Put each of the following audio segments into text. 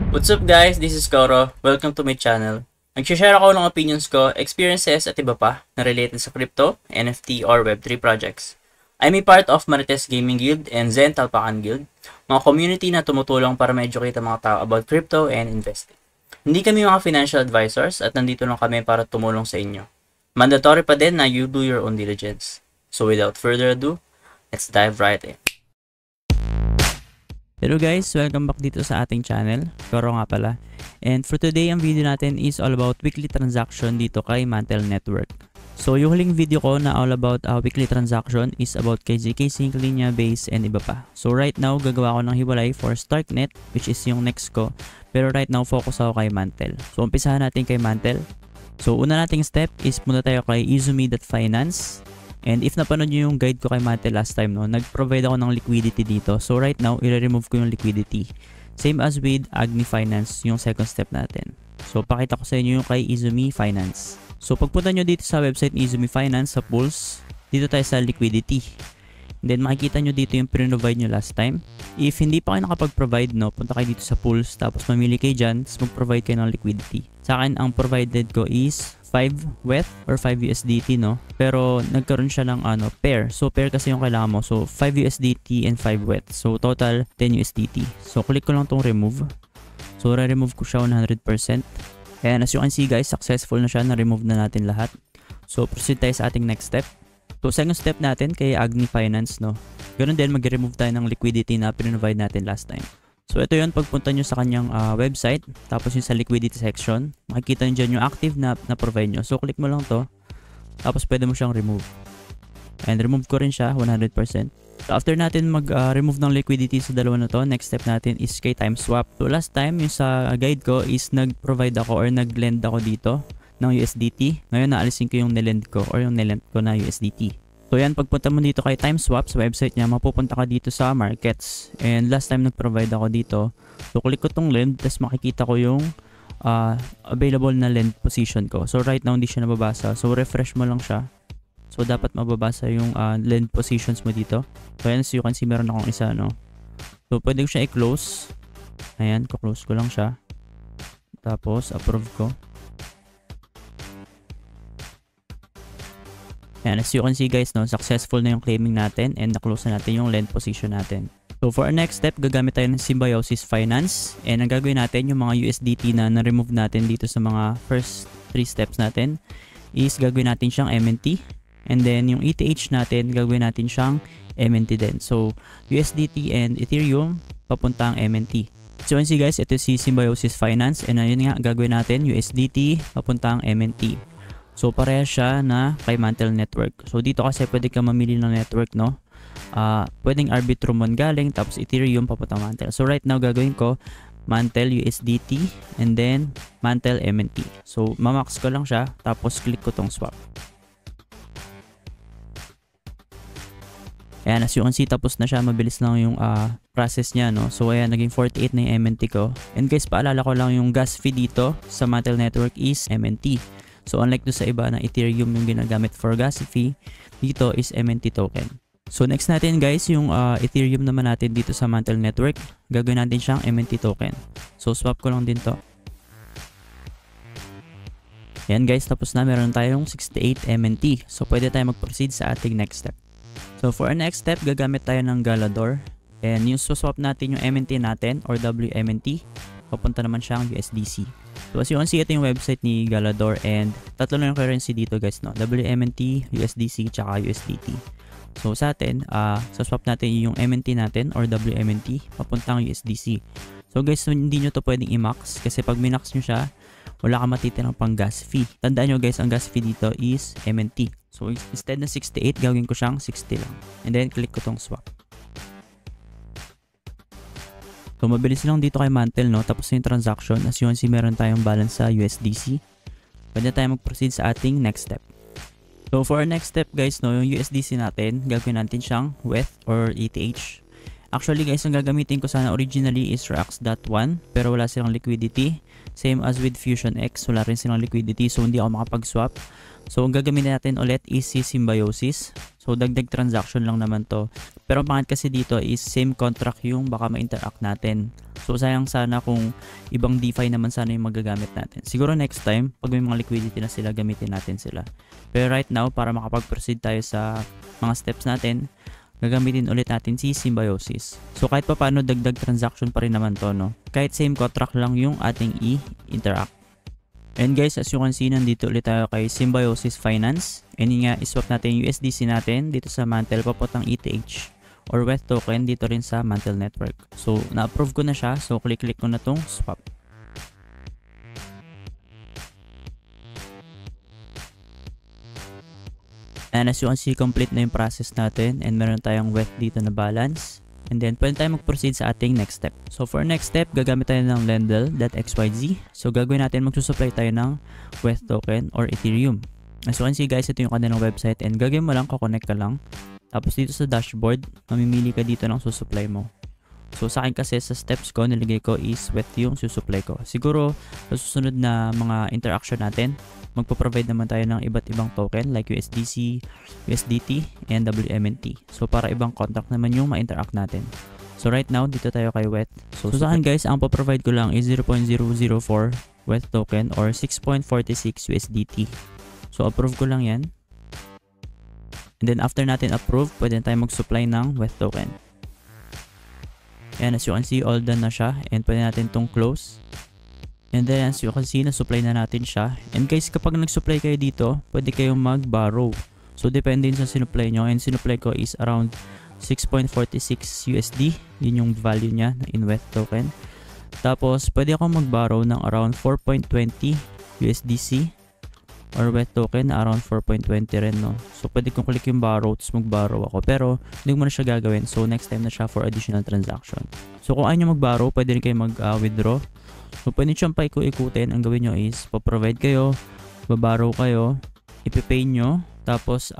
What's up guys, this is Koro. Welcome to my channel. Nag-share ako ng opinions ko, experiences at iba pa na related sa crypto, NFT or Web3 projects. I'm a part of Marites Gaming Guild and Zen Talpakan Guild, mga community na tumutulong para ma-educate ang mga tao about crypto and investing. Hindi kami mga financial advisors at nandito lang kami para tumulong sa inyo. Mandatory pa din na you do your own diligence. So without further ado, let's dive right in. Hello guys, welcome back dito sa ating channel. Koro nga pala. And for today, ang video natin is all about weekly transaction dito kay Mantle Network. So yung huling video ko na all about weekly transaction is about kay ZK Sync, Linea, Base, and iba pa. So right now, gagawa ko ng hiwalay for Starknet, which is yung next ko. Pero right now, focus ako kay Mantle. So umpisahan natin kay Mantle. So una nating step is muna tayo kay Izumi.finance. And if napanood nyo yung guide ko kay Mantle last time, nag-provide ako ng liquidity dito. So right now, i-remove ko yung liquidity. Same as with Agni Finance, yung second step natin. So pakita ko sa inyo yung kay Izumi Finance. So pagpunta nyo dito sa website ni Izumi Finance, sa pools, dito tayo sa liquidity. And then makikita nyo dito yung pre-provide nyo last time. If hindi pa kayo nakapag-provide, punta kayo dito sa pools, tapos mamili kayo dyan, tapos mag-provide kayo ng liquidity. Sa akin, ang provided ko is 5 WETH or 5 USDT, pero nagkaroon siya ng pair. So pair kasi yung kailangan mo. So 5 USDT and 5 WETH. So total 10 USDT. So click ko lang tong remove. So re-remove ko siya 100%. And as you can see guys, successful na siya. Na-remove na natin lahat. So proceed tayo sa ating next step. So second step natin kay Agni Finance, Ganun din, mag-remove tayo ng liquidity na pinrovide natin last time. So ito yun, pagpunta nyo sa kanyang website, tapos yung sa liquidity section, makikita nyo dyan yung active na provide nyo. So click mo lang to, tapos pwede mo siyang remove. And remove ko rin siya 100%. So after natin mag-remove ng liquidity sa dalawa na to, next step natin is kay TimeSwap. So last time, yung sa guide ko is nag-provide ako or nag-lend ako dito ng USDT. Ngayon naalisin ko yung nilend ko or yung nilend ko na USDT. So yan, pagpunta mo dito kay TimeSwap sa website niya, mapupunta ka dito sa markets. And last time nag-provide ako dito. So click ko tong lend, tapos makikita ko yung available na lend position ko. So right now hindi siya nababasa. So refresh mo lang siya. So dapat mababasa yung lend positions mo dito. So yan, so you can see meron akong isa, So pwede ko siya i-close. Ayan, ko-close ko lang siya. Tapos approve ko. Ayan, as you can see guys, successful na yung claiming natin and na-close na natin yung lend position natin. So for our next step, gagamit tayo ng Symbiosis Finance and ang gagawin natin yung mga USDT na na-remove natin dito sa mga first 3 steps natin is gagawin natin siyang MNT, and then yung ETH natin, gagawin natin siyang MNT din. So USDT and Ethereum, papuntang MNT. So you can see guys, ito si Symbiosis Finance and ayun nga, gagawin natin USDT, papuntang MNT. So pareha siya na kay Mantle Network. So dito kasi pwede ka mamili ng network, pwedeng Arbitrum galing, tapos Ethereum papunta Mantle. So right now gagawin ko Mantle USDT and then Mantle MNT. So mamax ko lang siya, tapos click ko tong swap. Ayan, as you can see, tapos na siya. Mabilis lang yung process niya, So ayan, naging 48 na yung MNT ko. And guys, paalala ko lang yung gas fee dito sa Mantle Network is MNT. So unlike do sa iba na Ethereum yung ginagamit for gas fee, dito is MNT token. So next natin guys, yung Ethereum naman natin dito sa Mantle Network, gagawin natin siyang MNT token. So swap ko lang din to. Yan guys, tapos na, meron tayong 68 MNT. So pwede tayo mag-proceed sa ating next step. So for our next step, gagamit tayo ng Galador. And yung swap natin yung MNT natin or WMNT, papunta naman siyang USDC. So as you can see, ito yung website ni Galador and tatlo na yung currency dito guys, WMNT, USDC, tsaka USDT. So sa atin, sa swap natin yung MNT natin or WMNT, papuntang USDC. So guys, hindi nyo to pwedeng i-max kasi pag minax nyo siya, wala ka matitirang pang gas fee. Tandaan nyo guys, ang gas fee dito is MNT. So instead na 68, gawin ko siyang 60 lang. And then click ko tong swap. So mabilis lang dito kay Mantle, tapos yung transaction, as you can see, meron tayong balance sa USDC. Pwede tayo mag-proceed sa ating next step. So for our next step guys, yung USDC natin, gagawin natin siyang WETH or ETH. Actually guys, ang gagamitin ko sana originally is Rax.1, pero wala silang liquidity. Same as with FusionX, wala rin silang liquidity, so hindi ako makapag-swap. So ang gagamitin natin ulit is si Symbiosis. So dagdag transaction lang naman to. Pero ang pangit kasi dito is same contract yung baka ma-interact natin. So sayang sana kung ibang DeFi naman sana yung magagamit natin. Siguro next time, pag may mga liquidity na sila, gamitin natin sila. Pero right now, para makapag-proceed tayo sa mga steps natin, gagamitin ulit natin si Symbiosis. So kahit pa paano, dagdag transaction pa rin naman to, no? Kahit same contract lang yung ating i-interact. And guys, as you can see, nandito ulit tayo kay Symbiosis Finance. And yun nga, iswap natin yung USDC natin dito sa Mantle papuntang ETH or WETH token dito rin sa Mantle Network. So, na-approve ko na siya. So, click ko na tong swap. And as you can see, complete na yung process natin. And meron tayong WETH dito na balance. And then, pwede tayo mag-proceed sa ating next step. So, for next step, gagamit tayo ng Lendl.xyz. So, gagawin natin, magsusupply tayo ng WETH token or Ethereum. As you can see guys, ito yung kanilang website. And gagawin mo lang, kukonect ka lang. Tapos dito sa dashboard, mamimili ka dito ng susupply mo. So, sa akin kasi, sa steps ko, nilagay ko is WETH yung susupply ko. Siguro, sa susunod na mga interaction natin, magpo-provide naman tayo ng iba't ibang token like USDC, USDT, and WMNT. So, para ibang contract naman yung ma-interact natin. So, right now, dito tayo kay WETH. So sa akin guys, ang po-provide ko lang is 0.004 WETH token or 6.46 USDT. So, approve ko lang yan. And then, after natin approve, pwede tayo mag-supply ng WETH token. And as you can see, all done na siya. And pwede natin itong close. And then as you can see, na-supply na natin siya. And guys, kapag nag-supply kayo dito, pwede kayong mag-borrow. So, depende sa sinupply nyo. And sinupply ko is around 6.46 USD. Yun yung value niya in WETH token. Tapos, pwede akong mag-borrow ng around 4.20 USDC or WETH token na around 4.20 rin, no? So, pwede kong click yung borrow, tapos mag-borrow ako. Pero, hindi ko muna siya gagawin. So, next time na siya for additional transaction. So, kung ayaw nyo mag-borrow, pwede rin kayo mag-withdraw. So, pwede siyang paikuikutin. Ang gawin nyo is, provide kayo, baborrow kayo, ipipay nyo, tapos,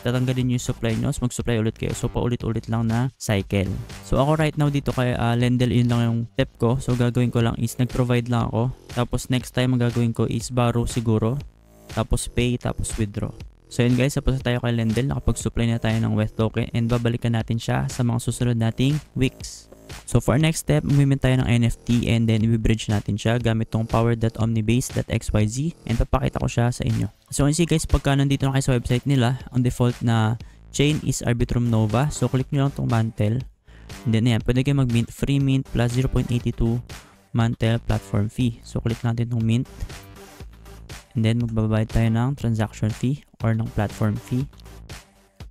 tatanggalin nyo yung supply nyo, so mag-supply ulit kayo. So, paulit-ulit lang na cycle. So, ako right now dito kay Lendl, yun lang yung step ko. So, gagawin ko lang is, nag-provide lang ako. Tapos, next time, ang gagawin ko is, borrow siguro. Tapos, pay, tapos withdraw. So, yun guys, tapos tayo kay Lendl. Nakapag-supply na tayo ng WETH token and babalikan natin siya sa mga susunod nating weeks. So, for our next step, mamimint tayo ng NFT and then i-bridge natin siya gamit tong power.omnibase.xyz and papakita ko siya sa inyo. So, you see guys, pagka nandito na kayo sa website nila, ang default na chain is Arbitrum Nova. So, click nyo lang tong Mantle. And then, yan, pwede kayo mag-mint free mint plus 0.82 Mantle platform fee. So, click natin tong mint. And then, magbabayad tayo ng transaction fee or ng platform fee.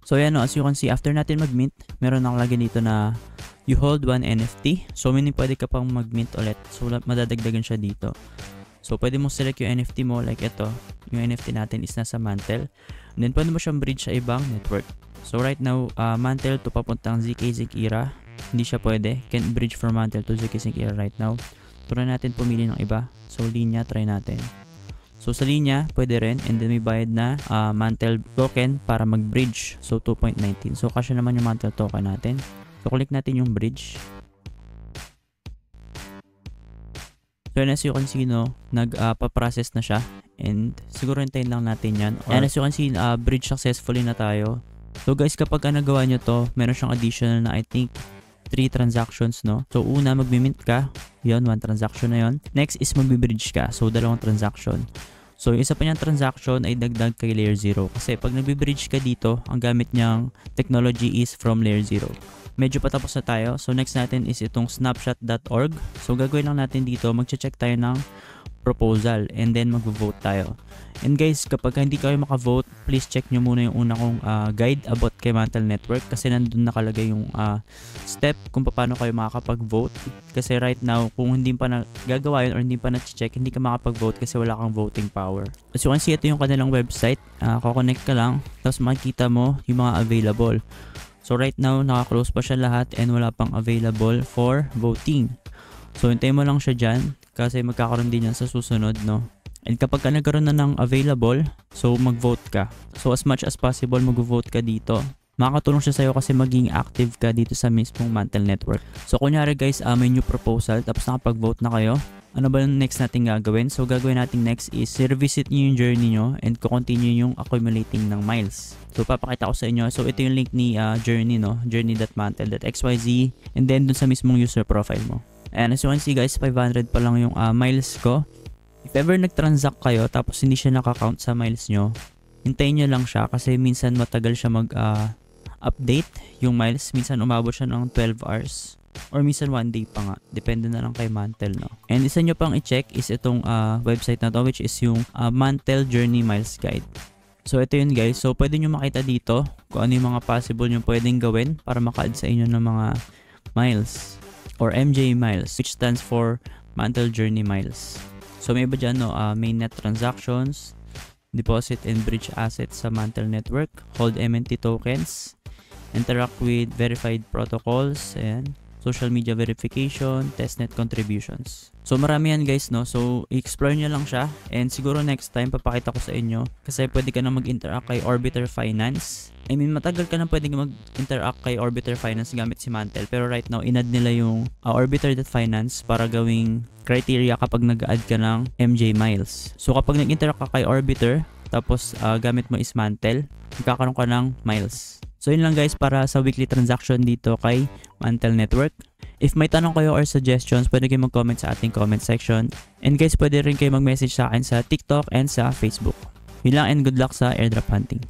So, yan, no, as you can see, after natin mag-mint, meron nakalagay dito na you hold one NFT. So, meaning pwede ka pang mag-mint ulit. So, madadagdagan siya dito. So, pwede mo select yung NFT mo like ito. Yung NFT natin is nasa Mantle. And then, pwede mo siyang bridge sa ibang network. So, right now, Mantle to papuntang ZK Era. Hindi siya pwede. Can't bridge from Mantle to ZK Era right now. Try natin pumili ng iba. So, Linya, try natin. So, sa Linya, pwede rin. And then, may bayad na Mantle token para mag-bridge. So, 2.19. So, kasya naman yung Mantle token natin. So, click natin yung bridge. So, as you can see, no, nagpa-process na siya. And siguro hintayin lang natin yan. And as you can see, bridge successfully na tayo. So, guys, kapag nagawa nyo to, meron siyang additional na I think 3 transactions, no? So, una, mag-mint ka. Yun, 1 transaction na yun. Next is mag-bridge ka. So, 2 transaction. So, yung isa pa niyang transaction ay dagdag kay layer 0. Kasi pag nag-bridge ka dito, ang gamit niyang technology is from layer 0. Medyo patapos na tayo. So, next natin is itong snapshot.org. So, gagawin lang natin dito, mag-check tayo ng proposal and then mag-vote tayo. And guys, kapag hindi kayo maka-vote, please check nyo muna yung una kong guide about kay Mantle Network kasi nandun nakalagay yung step kung paano kayo makakapag-vote. Kasi right now, kung hindi pa na gagawa yun or hindi pa na-check, hindi ka makapag-vote kasi wala kang voting power. As you can see, ito yung kanilang website. Kukonect ka lang, tapos makikita mo yung mga available. So right now, naka-close pa siya lahat and wala pang available for voting. So hintayin mo lang siya dyan kasi magkakaroon din yan sa susunod, no? And kapag nagkaroon na ng available, so mag-vote ka. So as much as possible, mag-vote ka dito. makakatulong siya sa'yo kasi maging active ka dito sa mismong Mantle Network. So kunyari guys, may new proposal tapos nakapag-vote na kayo. Ano ba yung next natin gagawin? So gagawin natin next is revisit nyo yung journey nyo and continue yung accumulating ng miles. So papakita ko sa inyo. So ito yung link ni journey, no? journey.mantle.xyz and then dun sa mismong user profile mo. And as you can see guys, 500 pa lang yung miles ko. If ever nag-transact kayo tapos hindi siya nakakount sa miles nyo, hintayin nyo lang siya kasi minsan matagal siya mag-update yung miles. Minsan umabot siya ng 12 hours. Or minsan 1 day pa nga. Depende na lang kay Mantle, no? And isa nyo pang i-check is itong website na to which is yung Mantle Journey Miles Guide. So ito yun guys. So pwede nyo makita dito kung ano yung mga possible nyo pwedeng gawin para maka-add sa inyo ng mga miles. Or MJ Miles which stands for Mantle Journey Miles. So may iba dyan, no? Mainnet transactions, deposit and bridge assets sa Mantle Network, hold MNT tokens, interact with verified protocols, and social media verification, testnet contributions. So marami yan guys, no? So i-explore nyo lang siya and siguro next time papakita ko sa inyo kasi pwede ka na mag-interact kay Orbiter Finance. I mean matagal ka na pwede mag-interact kay Orbiter Finance gamit si Mantle pero right now inad nila yung Orbiter.finance para gawing criteria kapag nag-add ka ng MJ Miles. So kapag nag-interact ka kay Orbiter tapos gamit mo is Mantle, magkakaroon ka ng miles. So yun lang guys para sa weekly transaction dito kay Mantle Network. If may tanong kayo or suggestions, pwede kayo mag-comment sa ating comment section. And guys, pwede rin kayo mag-message sa akin sa TikTok and sa Facebook. Yun lang and good luck sa airdrop hunting.